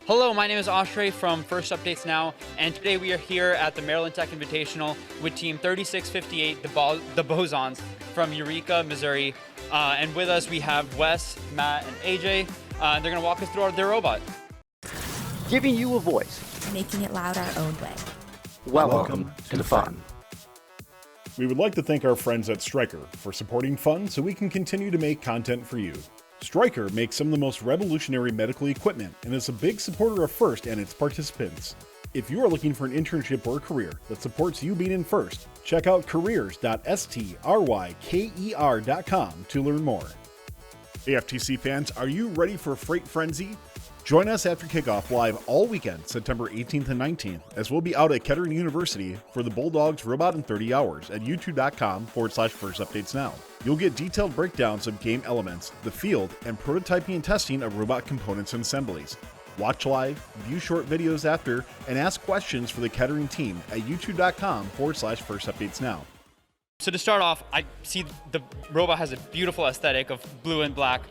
Hello, my name is Ashray from First Updates Now, and today we are here at the Maryland Tech Invitational with Team 3658, the BOSONS from Eureka, Missouri. And with us we have Wes, Matt, and AJ. They're going to walk us through their robot. Giving you a voice. Making it loud our own way. Welcome to the fun. We would like to thank our friends at Stryker for supporting fun so we can continue to make content for you. Stryker makes some of the most revolutionary medical equipment and is a big supporter of FIRST and its participants. If you are looking for an internship or career that supports you being in FIRST, check out careers.stryker.com to learn more. Hey FTC fans, are you ready for Freight Frenzy? Join us after kickoff live all weekend, September 18th and 19th, as we'll be out at Kettering University for the Bulldogs Robot in 30 Hours at youtube.com/firstupdatesnow. You'll get detailed breakdowns of game elements, the field, and prototyping and testing of robot components and assemblies. Watch live, view short videos after, and ask questions for the Kettering team at youtube.com/firstupdatesnow. So to start off, I see the robot has a beautiful aesthetic of blue and black.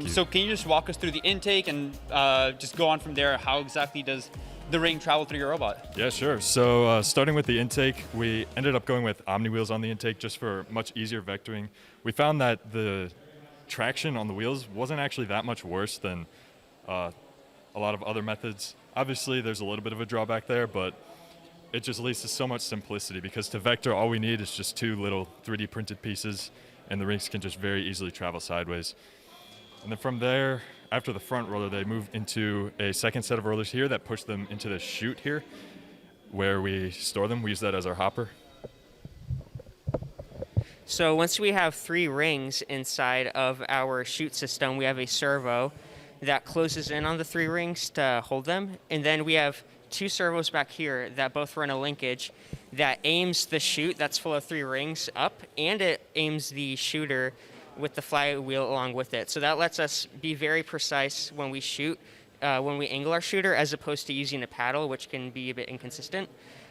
So can you just walk us through the intake and just go on from there? How exactly does the ring travel through your robot? Yeah, sure. So starting with the intake, we ended up going with Omni wheels on the intake just for much easier vectoring. We found that the traction on the wheels wasn't actually that much worse than a lot of other methods. Obviously, there's a little bit of a drawback there, but it just leads to so much simplicity because to vector, all we need is just two little 3D printed pieces, and the rings can just very easily travel sideways. And then from there, after the front roller, they move into a second set of rollers here that push them into the chute here, where we store them. We use that as our hopper. So once we have three rings inside of our chute system, we have a servo that closes in on the three rings to hold them. And then we have two servos back here that both run a linkage that aims the chute that's full of three rings up, and it aims the shooter with the flywheel along with it. So that lets us be very precise when we shoot, when we angle our shooter, as opposed to using a paddle, which can be a bit inconsistent.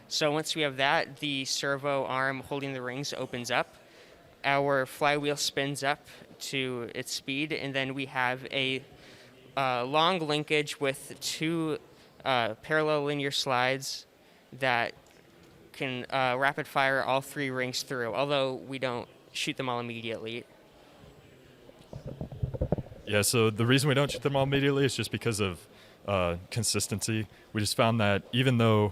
So once we have that, the servo arm holding the rings opens up. Our flywheel spins up to its speed, and then we have a long linkage with two parallel linear slides that can rapid fire all three rings through, although we don't shoot them all immediately. Yeah, so the reason we don't shoot them all immediately is just because of consistency. We just found that even though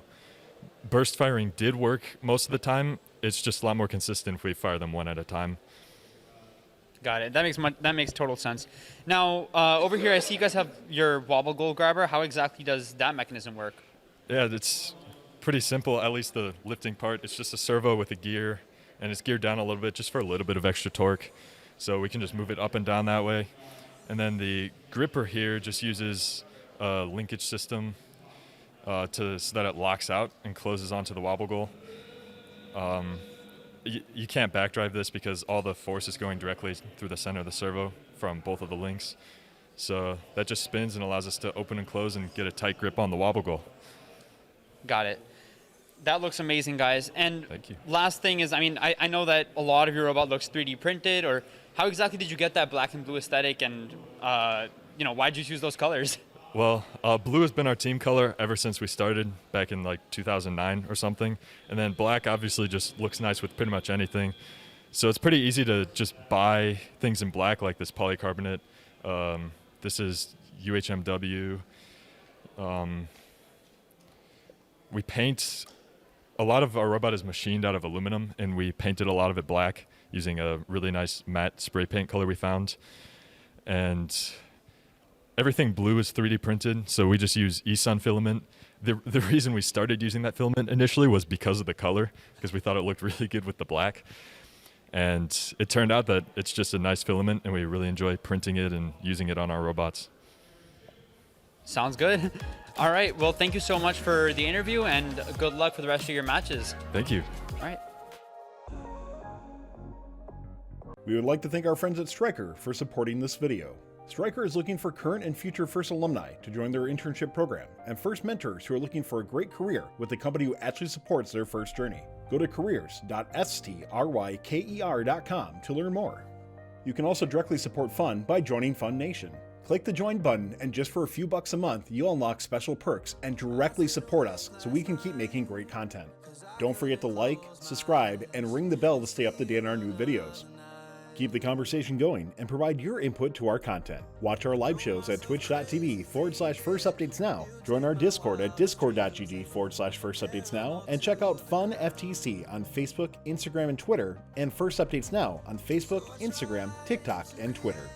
burst firing did work most of the time, it's just a lot more consistent if we fire them one at a time. Got it. That makes total sense. Now, over here, I see you guys have your wobble goal grabber. How exactly does that mechanism work? Yeah, it's pretty simple, at least the lifting part. It's just a servo with a gear, and it's geared down a little bit just for a little bit of extra torque. So we can just move it up and down that way. And then the gripper here just uses a linkage system so that it locks out and closes onto the wobble goal. You can't backdrive this because all the force is going directly through the center of the servo from both of the links. So that just spins and allows us to open and close and get a tight grip on the wobble goal. Got it. That looks amazing, guys. And Thank you. Last thing is, I know that a lot of your robot looks 3D printed, or how exactly did you get that black and blue aesthetic, and why did you choose those colors? Well, blue has been our team color ever since we started back in like 2009 or something. And then black obviously just looks nice with pretty much anything. So it's pretty easy to just buy things in black like this polycarbonate. This is UHMW. We paint, a lot of our robot is machined out of aluminum, and we painted a lot of it black using a really nice matte spray paint color we found. And everything blue is 3D printed, so we just use eSun filament. The reason we started using that filament initially was because of the color, because we thought it looked really good with the black. And it turned out that it's just a nice filament, and we really enjoy printing it and using it on our robots. Sounds good. All right. Well, thank you so much for the interview, and good luck for the rest of your matches. Thank you. All right. We would like to thank our friends at Stryker for supporting this video. Stryker is looking for current and future FIRST alumni to join their internship program, and FIRST mentors who are looking for a great career with a company who actually supports their FIRST journey. Go to careers.stryker.com to learn more. You can also directly support Fun by joining Fun Nation. Click the join button, and just for a few bucks a month, you'll unlock special perks and directly support us so we can keep making great content. Don't forget to like, subscribe, and ring the bell to stay up to date on our new videos. Keep the conversation going and provide your input to our content. Watch our live shows at twitch.tv/firstupdatesnow. Join our Discord at discord.gg/firstupdatesnow, and check out Fun FTC on Facebook, Instagram, and Twitter, and First Updates Now on Facebook, Instagram, TikTok, and Twitter.